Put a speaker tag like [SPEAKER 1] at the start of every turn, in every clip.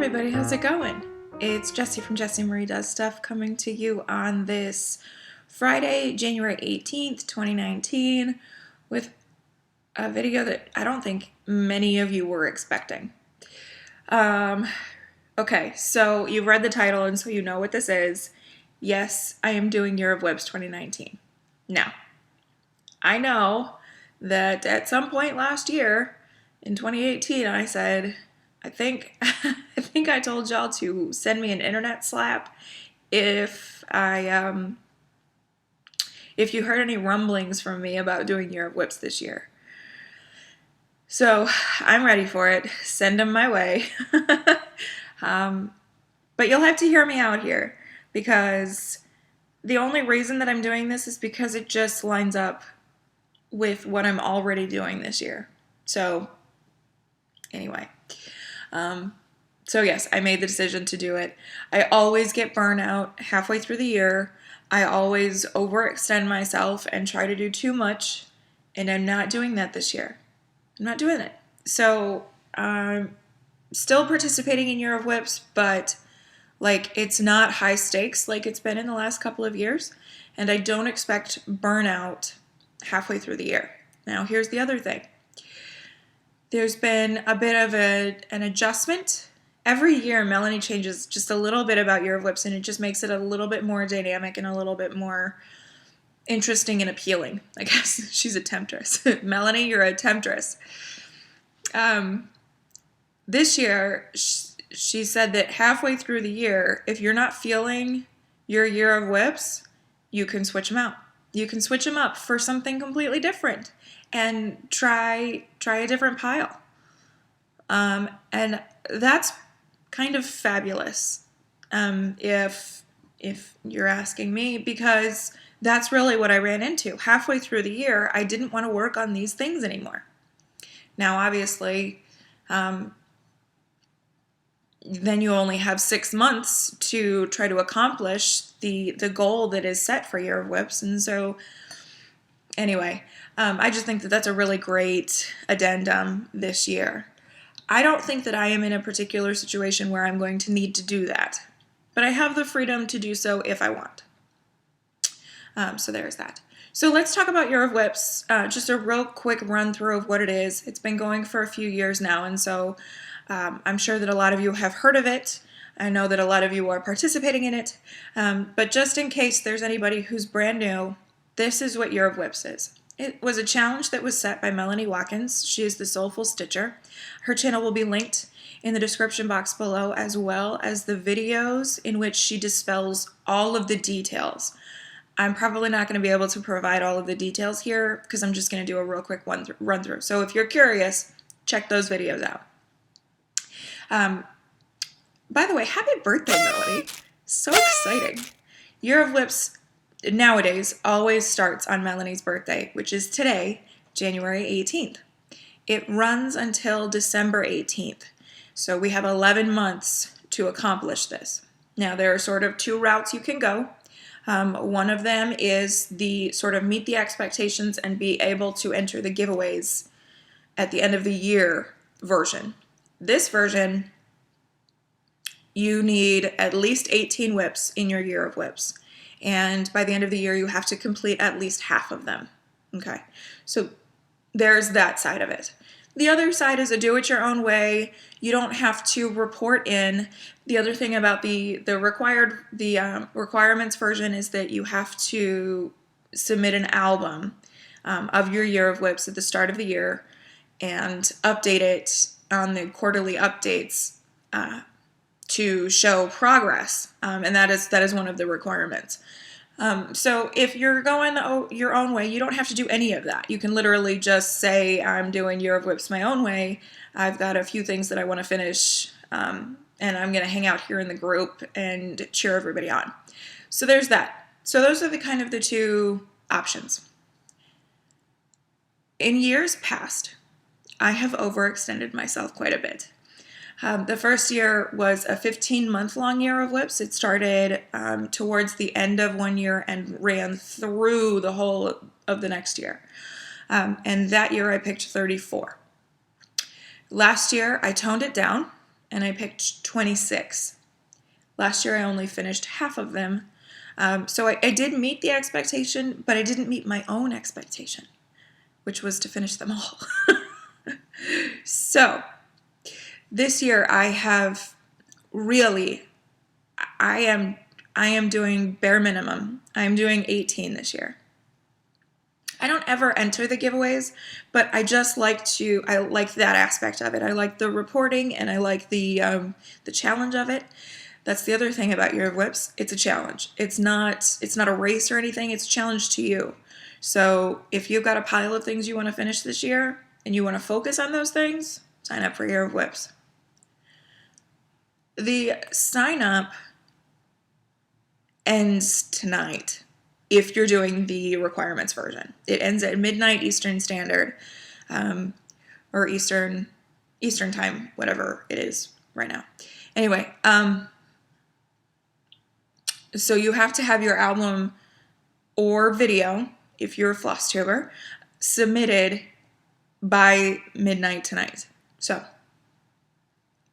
[SPEAKER 1] everybody, how's it going? It's Jessie from Jessie Marie Does Stuff coming to you on this Friday, January 18th, 2019 with a video that I don't think many of you were expecting. Okay, so you've read the title and so you know what this is. Yes, I am doing Year of Whips 2019. Now, I know that at some point last year, in 2018, I said, I think I told y'all to send me an internet slap if you heard any rumblings from me about doing Year of Whips this year. So I'm ready for it. Send them my way. But you'll have to hear me out here because the only reason that I'm doing this is because it just lines up with what I'm already doing this year. So anyway. So yes, I made the decision to do it. I always get burnout halfway through the year. I always overextend myself and try to do too much, and I'm not doing that this year. I'm not doing it. So I'm still participating in Year of Whips, but it's not high stakes like it's been in the last couple of years, and I don't expect burnout halfway through the year. Now, here's the other thing. There's been a bit of an adjustment. Every year, Melanie changes just a little bit about Year of Whips, and it just makes it a little bit more dynamic and a little bit more interesting and appealing. I guess she's a temptress. Melanie, you're a temptress. This year, she said that halfway through the year, if you're not feeling your Year of Whips, you can switch them out. You can switch them up for something completely different and try a different pile. And that's kind of fabulous, if you're asking me, because that's really what I ran into. Halfway through the year, I didn't want to work on these things anymore. Now, obviously, then you only have 6 months to try to accomplish the goal that is set for Year of Whips. And so anyway, I just think that that's a really great addendum this year. I don't think that I am in a particular situation where I'm going to need to do that, but I have the freedom to do so if I want. So there's that. So let's talk about Year of Whips, just a real quick run through of what it is. It's been going for a few years now, and so I'm sure that a lot of you have heard of it. I know that a lot of you are participating in it, but just in case there's anybody who's brand new, this is what Year of Whips is. It was a challenge that was set by Melanie Watkins. She is the Soulful Stitcher. Her channel will be linked in the description box below, as well as the videos in which she dispels all of the details. I'm probably not going to be able to provide all of the details here because I'm just going to do a real quick run through. So if you're curious, check those videos out. By the way, happy birthday, Melanie. So exciting. Year of Whips nowadays always starts on Melanie's birthday, which is today, January 18th. It runs until December 18th. So we have 11 months to accomplish this. Now, there are sort of two routes you can go. One of them is the sort of meet the expectations and be able to enter the giveaways at the end of the year version. This version, you need at least 18 whips in your Year of Whips. And by the end of the year, you have to complete at least half of them. Okay, so there's that side of it. The other side is a do-it-your-own way. You don't have to report in. The other thing about the requirements version is that you have to submit an album of your Year of Whips at the start of the year and update it on the quarterly updates to show progress, and that is one of the requirements. So if you're going your own way, you don't have to do any of that. You can literally just say, I'm doing Year of Whips my own way. I've got a few things that I want to finish, and I'm going to hang out here in the group and cheer everybody on. So there's that. So those are the two options. In years past, I have overextended myself quite a bit. The first year was a 15-month-long Year of Whips. It started towards the end of one year and ran through the whole of the next year. And that year I picked 34. Last year I toned it down and I picked 26. Last year I only finished half of them. So I did meet the expectation, but I didn't meet my own expectation, which was to finish them all. So this year I have really, I am doing bare minimum. I'm doing 18 this year. I don't ever enter the giveaways, but I just like I like that aspect of it. I like the reporting, and I like the challenge of it. That's the other thing about Year of Whips. It's a challenge. It's not a race or anything. It's a challenge to you. So if you've got a pile of things you want to finish this year and you want to focus on those things, sign up for Year of Whips. The sign up ends tonight if you're doing the requirements version. It ends at midnight Eastern Standard, or Eastern time, whatever it is right now. Anyway, so you have to have your album or video, if you're a FlossTuber, submitted by midnight tonight. So,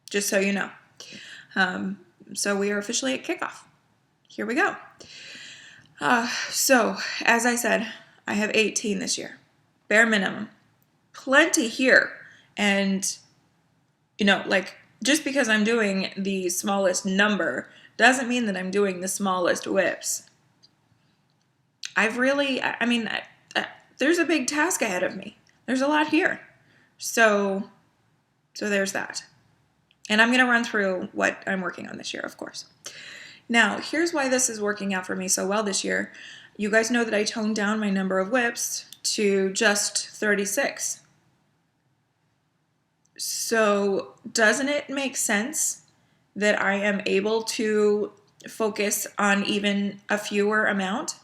[SPEAKER 1] just so you know. So we are officially at kickoff. Here we go. So, as I said, I have 18 this year. Bare minimum. Plenty here. And, like, just because I'm doing the smallest number doesn't mean that I'm doing the smallest whips. There's a big task ahead of me. There's a lot here. So there's that. And I'm going to run through what I'm working on this year, of course. Now, here's why this is working out for me so well this year. You guys know that I toned down my number of whips to just 36. So doesn't it make sense that I am able to focus on even a fewer amount?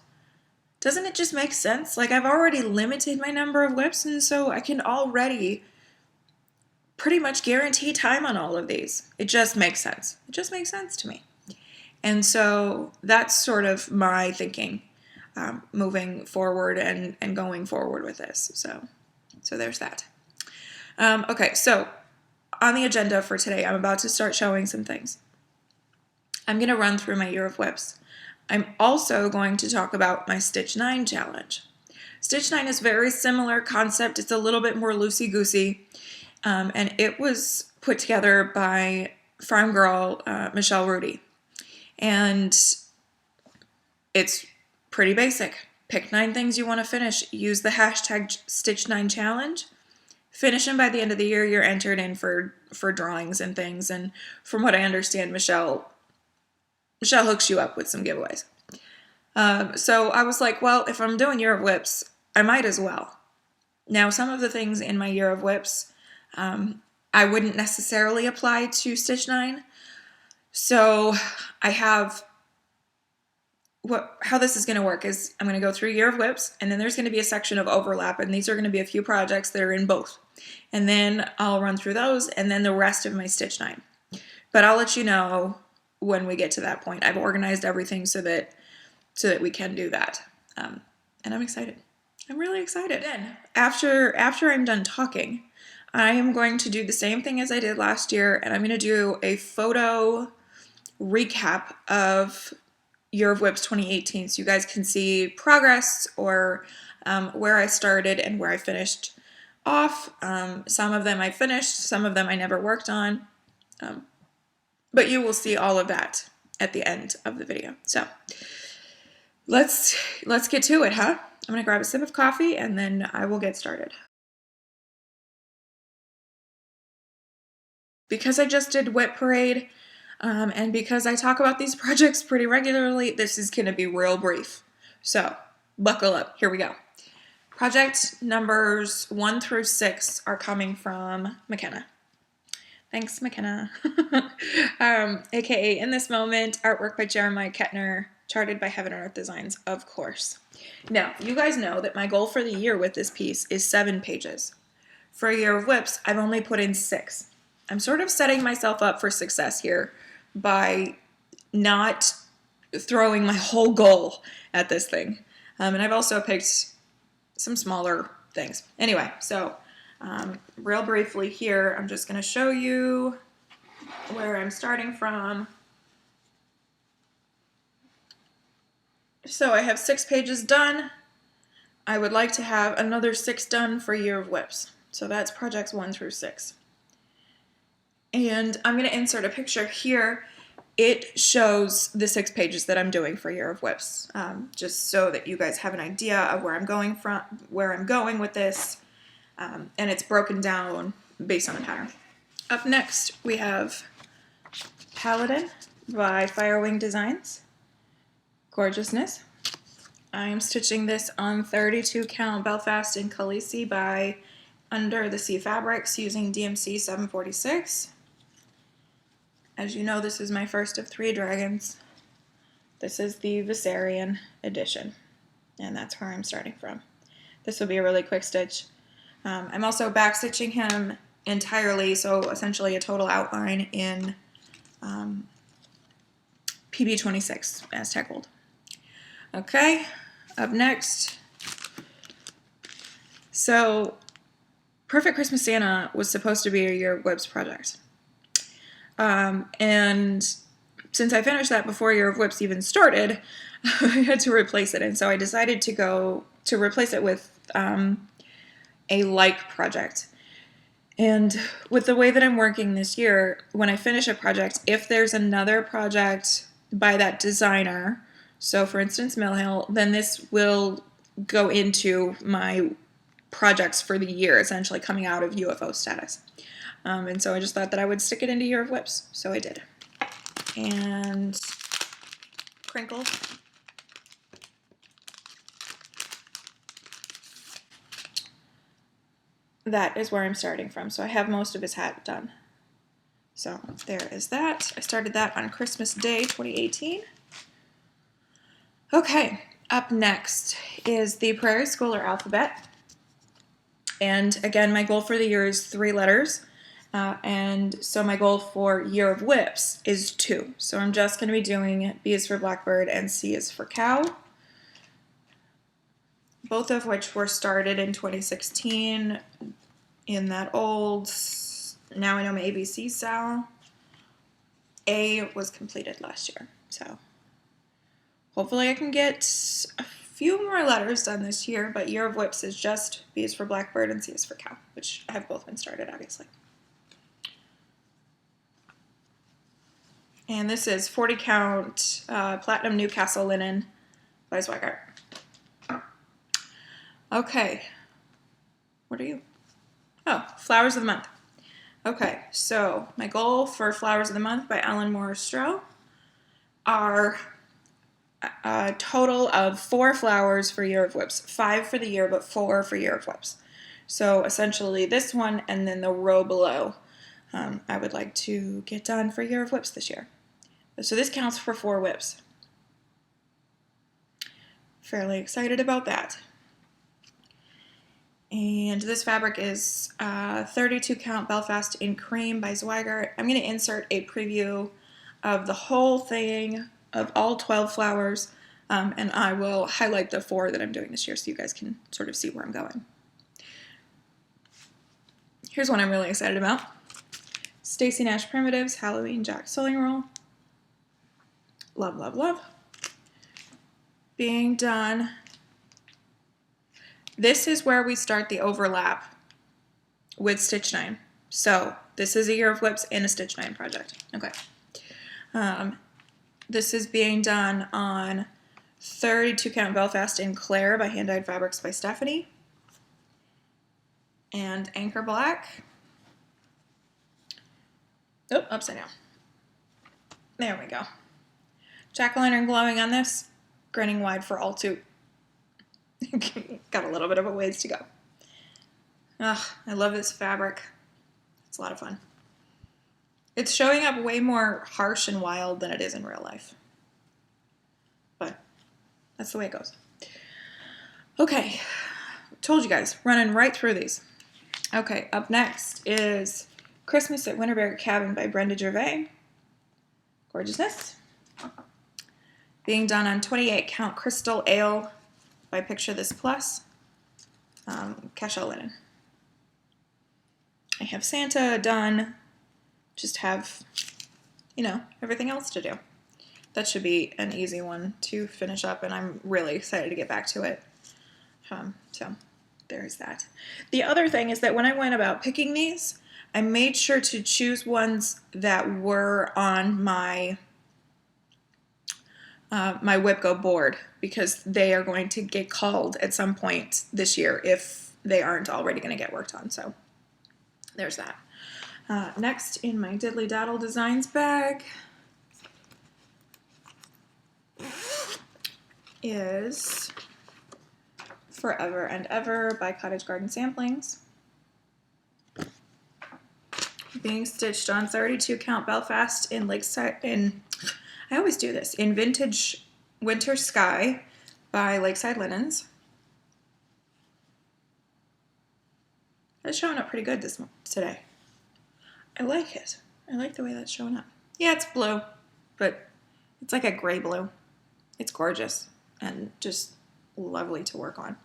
[SPEAKER 1] Doesn't it just make sense? Like, I've already limited my number of whips, and so I can already pretty much guarantee time on all of these. It just makes sense. It just makes sense to me. And so that's sort of my thinking moving forward and going forward with this. So there's that. Okay, so on the agenda for today, I'm about to start showing some things. I'm going to run through my Year of Whips. I'm also going to talk about my Stitch 9 challenge. Stitch 9 is very similar concept. It's a little bit more loosey-goosey, and it was put together by farm girl Michelle Rudy. And it's pretty basic. Pick 9 things you want to finish. Use the hashtag Stitch9Challenge. Finish them by the end of the year. You're entered in for drawings and things. And from what I understand, Michelle hooks you up with some giveaways. So I was like, well, if I'm doing Year of Whips, I might as well. Now, some of the things in my Year of Whips, I wouldn't necessarily apply to Stitch 9. So I have, how this is going to work is I'm going to go through Year of Whips, and then there's going to be a section of overlap, and these are going to be a few projects that are in both. And then I'll run through those, and then the rest of my Stitch 9. But I'll let you know when we get to that point. I've organized everything so that we can do that. And I'm excited. I'm really excited. Then, after I'm done talking, I am going to do the same thing as I did last year, and I'm going to do a photo recap of Year of Whips 2018 so you guys can see progress or where I started and where I finished off. Some of them I finished, some of them I never worked on, but you will see all of that at the end of the video. So let's get to it, huh? I'm gonna grab a sip of coffee and then I will get started. Because I just did Whip Parade, and because I talk about these projects pretty regularly, this is going to be real brief. So, buckle up. Here we go. Project numbers 1 through 6 are coming from McKenna. Thanks, McKenna. AKA In This Moment, artwork by Jeremiah Kettner, charted by Heaven and Earth Designs, of course. Now, you guys know that my goal for the year with this piece is 7 pages. For a Year of Whips, I've only put in 6. I'm sort of setting myself up for success here by not throwing my whole goal at this thing. And I've also picked some smaller things. Anyway, so real briefly here, I'm just going to show you where I'm starting from. So I have 6 pages done. I would like to have another 6 done for Year of Whips. So that's projects 1 through 6. And I'm going to insert a picture here. It shows the 6 pages that I'm doing for Year of Whips, just so that you guys have an idea of where I'm going with this, and it's broken down based on the pattern. Up next, we have Paladin by Firewing Designs. Gorgeousness. I am stitching this on 32 count Belfast and Khaleesi by Under the Sea Fabrics using DMC 746. As you know, this is my first of 3 dragons. This is the Viserion edition, and that's where I'm starting from. This will be a really quick stitch. I'm also back stitching him entirely, so essentially a total outline in PB26 Aztec Gold. Okay, up next. So, Perfect Christmas Santa was supposed to be a Year of Whips project. And since I finished that before Year of Whips even started, I had to replace it. And so I decided to replace it with a like project. And with the way that I'm working this year, when I finish a project, if there's another project by that designer, so for instance Mill Hill, then this will go into my projects for the year, essentially coming out of UFO status. And so I just thought that I would stick it into Year of Whips, so I did. And crinkle. That is where I'm starting from, so I have most of his hat done. So there is that. I started that on Christmas Day 2018. Okay, up next is the Prairie Schooler alphabet. And again, my goal for the year is 3 letters. And so my goal for Year of Whips is 2. So I'm just going to be doing B is for Blackbird and C is for Cow. Both of which were started in 2016 in that old Now I Know My ABC style. A was completed last year. So hopefully I can get a few more letters done this year, but Year of Whips is just B is for Blackbird and C is for Cow, which have both been started, obviously. And this is 40 count Platinum Newcastle Linen by Zweigart. Okay. What are you? Oh, Flowers of the Month. Okay, so my goal for Flowers of the Month by Ellen Morris-Stroh are a total of 4 flowers for Year of Whips. 5 for the year, but 4 for Year of Whips. So essentially this one and then the row below I would like to get done for Year of Whips this year. So this counts for 4 whips. Fairly excited about that. And this fabric is 32 count Belfast in Cream by Zweigart. I'm going to insert a preview of the whole thing, of all 12 flowers, and I will highlight the 4 that I'm doing this year so you guys can sort of see where I'm going. Here's one I'm really excited about. Stacey Nash Primitives Halloween Jack Sewing Roll. Love, love, love. Being done. This is where we start the overlap with Stitch 9. So this is a Year of Whips and a Stitch 9 project. Okay. This is being done on 32 count Belfast in Claire by Hand Dyed Fabrics by Stephanie. And Anchor Black. Oh, upside down. There we go. Jack-o'-lantern glowing on this. Grinning wide for all 2. Got a little bit of a ways to go. Ugh, I love this fabric. It's a lot of fun. It's showing up way more harsh and wild than it is in real life. But that's the way it goes. Okay, told you guys, running right through these. Okay, up next is Christmas at Winterberry Cabin by Brenda Gervais. Gorgeousness. Being done on 28 count Crystal Ale by Picture This Plus. Cashel Linen. I have Santa done just have, you know, everything else to do. That should be an easy one to finish up, and I'm really excited to get back to it. So there's that. The other thing is that when I went about picking these, I made sure to choose ones that were on my my WhipGo board, because they are going to get called at some point this year if they aren't already going to get worked on. So there's that. Next in my Diddly Daddle Designs bag is Forever and Ever by Cottage Garden Samplings. Being stitched on 32 count Belfast in Lakeside, I always do this, in Vintage Winter Sky by Lakeside Linens. That's showing up pretty good today. I like it. I like the way that's showing up. Yeah, it's blue, but it's like a gray blue. It's gorgeous and just lovely to work on.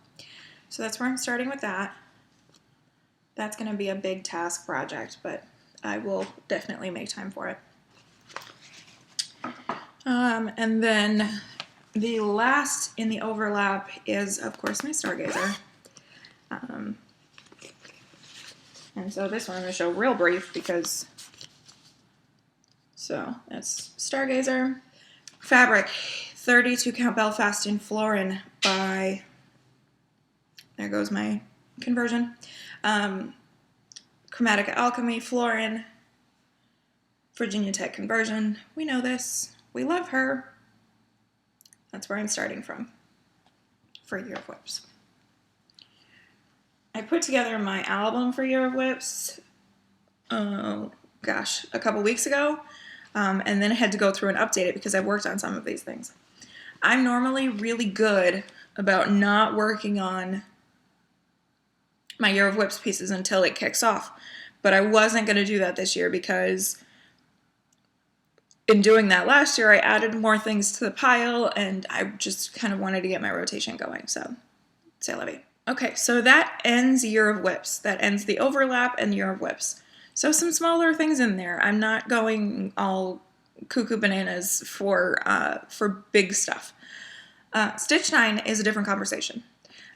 [SPEAKER 1] So that's where I'm starting with that. That's going to be a big task project, but I will definitely make time for it. And then the last in the overlap is, of course, my Stargazer. And so this one I'm going to show real brief because, so that's Stargazer. Fabric, 32 count Belfast in Florin by, there goes my conversion, Chromatica Alchemy, Florin, Virginia Tech conversion. We know this. We love her. That's where I'm starting from for Year of Whips. I put together my album for Year of Whips, a couple weeks ago, and then I had to go through and update it because I worked on some of these things. I'm normally really good about not working on my Year of Whips pieces until it kicks off, but I wasn't going to do that this year because in doing that last year, I added more things to the pile, and I just kind of wanted to get my rotation going, so c'est la vie. Okay, so that ends Year of Whips. That ends the overlap and Year of Whips. So some smaller things in there. I'm not going all cuckoo bananas for big stuff. Stitch 9 is a different conversation.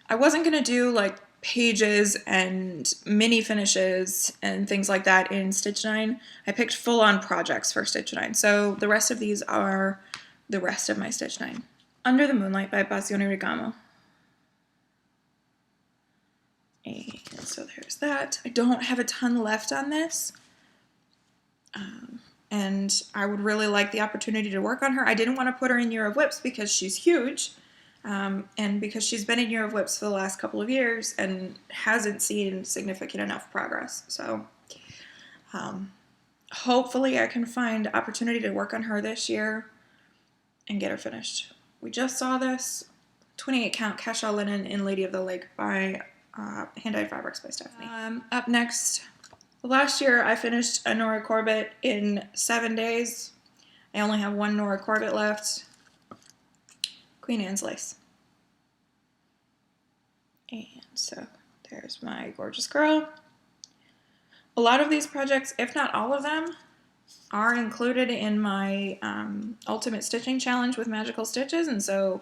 [SPEAKER 1] I wasn't going to do like pages and mini finishes and things like that in Stitch 9. I picked full-on projects for Stitch 9. So the rest of these are the rest of my Stitch 9. Under the Moonlight by Passione Rigamo. And so there's that. I don't have a ton left on this. And I would really like the opportunity to work on her. I didn't want to put her in Year of Whips because she's huge. And because she's been in Year of Whips for the last couple of years and hasn't seen significant enough progress. So hopefully I can find opportunity to work on her this year and get her finished. We just saw this 28 count Kesha linen in Lady of the Lake by Hand-Dyed Fabrics by Stephanie. Up next, last year I finished a Nora Corbett in 7 days. I only have one Nora Corbett left. Queen Anne's Lace. And so there's my gorgeous girl. A lot of these projects, if not all of them, are included in my Ultimate Stitching Challenge with Magical Stitches, and so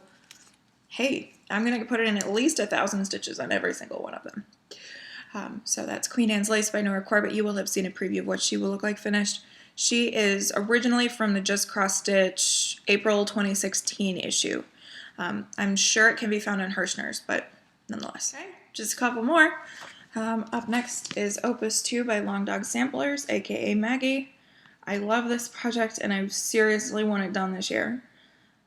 [SPEAKER 1] hey, I'm going to put it in at least 1,000 stitches on every single one of them. So that's Queen Anne's Lace by Nora Corbett. You will have seen a preview of what she will look like finished. She is originally from the Just Cross Stitch April 2016 issue. I'm sure it can be found on Hirschner's, but nonetheless. Okay, just a couple more. Up next is Opus 2 by Long Dog Samplers, aka Maggie. I love this project and I seriously want it done this year.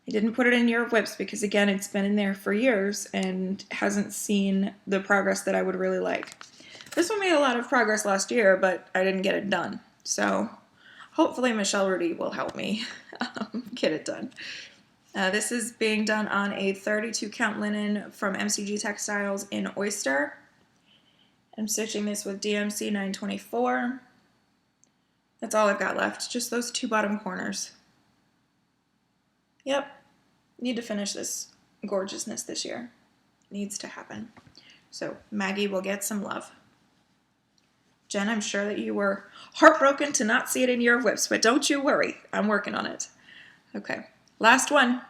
[SPEAKER 1] I didn't put it in Year of Whips because, again, it's been in there for years and hasn't seen the progress that I would really like. This one made a lot of progress last year, but I didn't get it done. So hopefully Michelle Rudy will help me get it done. This is being done on a 32 count linen from MCG Textiles in Oyster. I'm stitching this with DMC 924. That's all I've got left, just those two bottom corners. Yep, need to finish this gorgeousness this year. Needs to happen. So Maggie will get some love. Jen, I'm sure that you were heartbroken to not see it in Year of Whips, but don't you worry. I'm working on it. Okay, last one.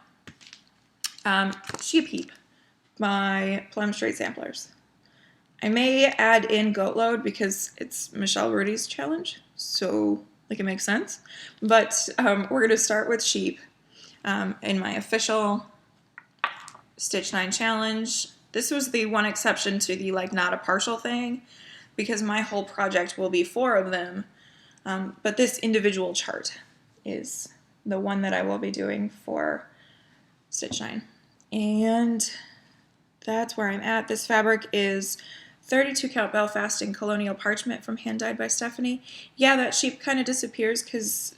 [SPEAKER 1] Sheep Heap by Plum Straight Samplers. I may add in Goat Load because it's Michelle Rudy's challenge, so like it makes sense. But we're going to start with sheep in my official Stitch 9 challenge. This was the one exception to the like not a partial thing because my whole project will be 4 of them. But this individual chart is the one that I will be doing for Stitch 9. And that's where I'm at. This fabric is 32 count Belfast in Colonial Parchment from Hand Dyed by Stephanie. Yeah, that sheep kind of disappears because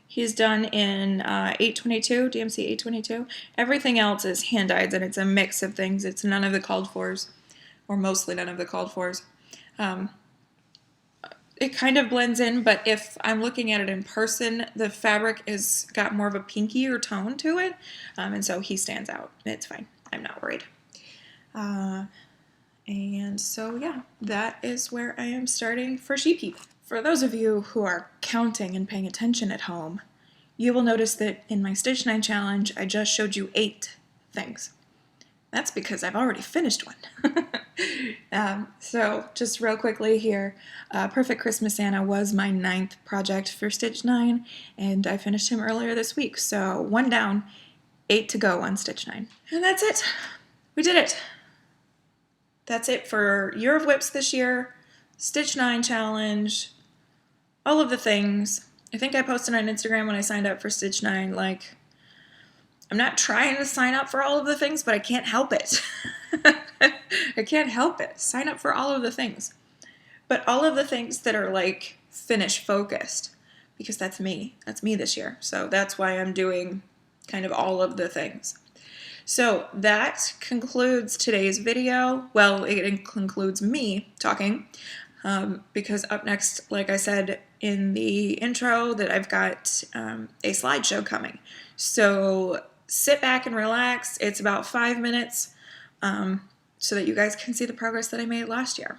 [SPEAKER 1] he's done in 822, DMC 822. Everything else is hand dyed, and it's a mix of things. It's none of the called fors, or mostly none of the called fors. It kind of blends in, but if I'm looking at it in person, the fabric is got more of a pinkier tone to it, and so he stands out. It's fine. I'm not worried. And so, yeah, that is where I am starting for Sheep Heap. For those of you who are counting and paying attention at home, you will notice that in my Stitch 9 challenge, I just showed you 8 things. That's because I've already finished one. So just real quickly here, Perfect Christmas Santa was my 9th project for Stitch 9, and I finished him earlier this week. So 1 down, 8 to go on Stitch 9. And that's it. We did it. That's it for Year of Whips this year, Stitch 9 challenge, all of the things. I think I posted on Instagram when I signed up for Stitch 9, like, I'm not trying to sign up for all of the things, but I can't help it. I can't help it. Sign up for all of the things. But all of the things that are, like, finish focused, because that's me. That's me this year. So that's why I'm doing kind of all of the things. So that concludes today's video. Well, it concludes me talking, because up next, like I said in the intro, that I've got a slideshow coming. So sit back and relax. It's about 5 minutes, so that you guys can see the progress that I made last year.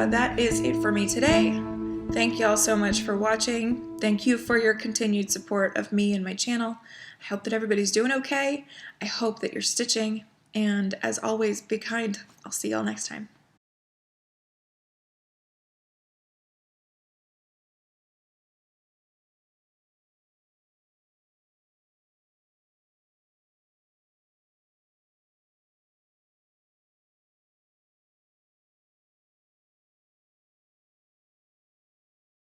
[SPEAKER 1] that is it for me today. Thank you all so much for watching. Thank you for your continued support of me and my channel. I hope that everybody's doing okay. I hope that you're stitching. And as always, be kind. I'll see y'all next time.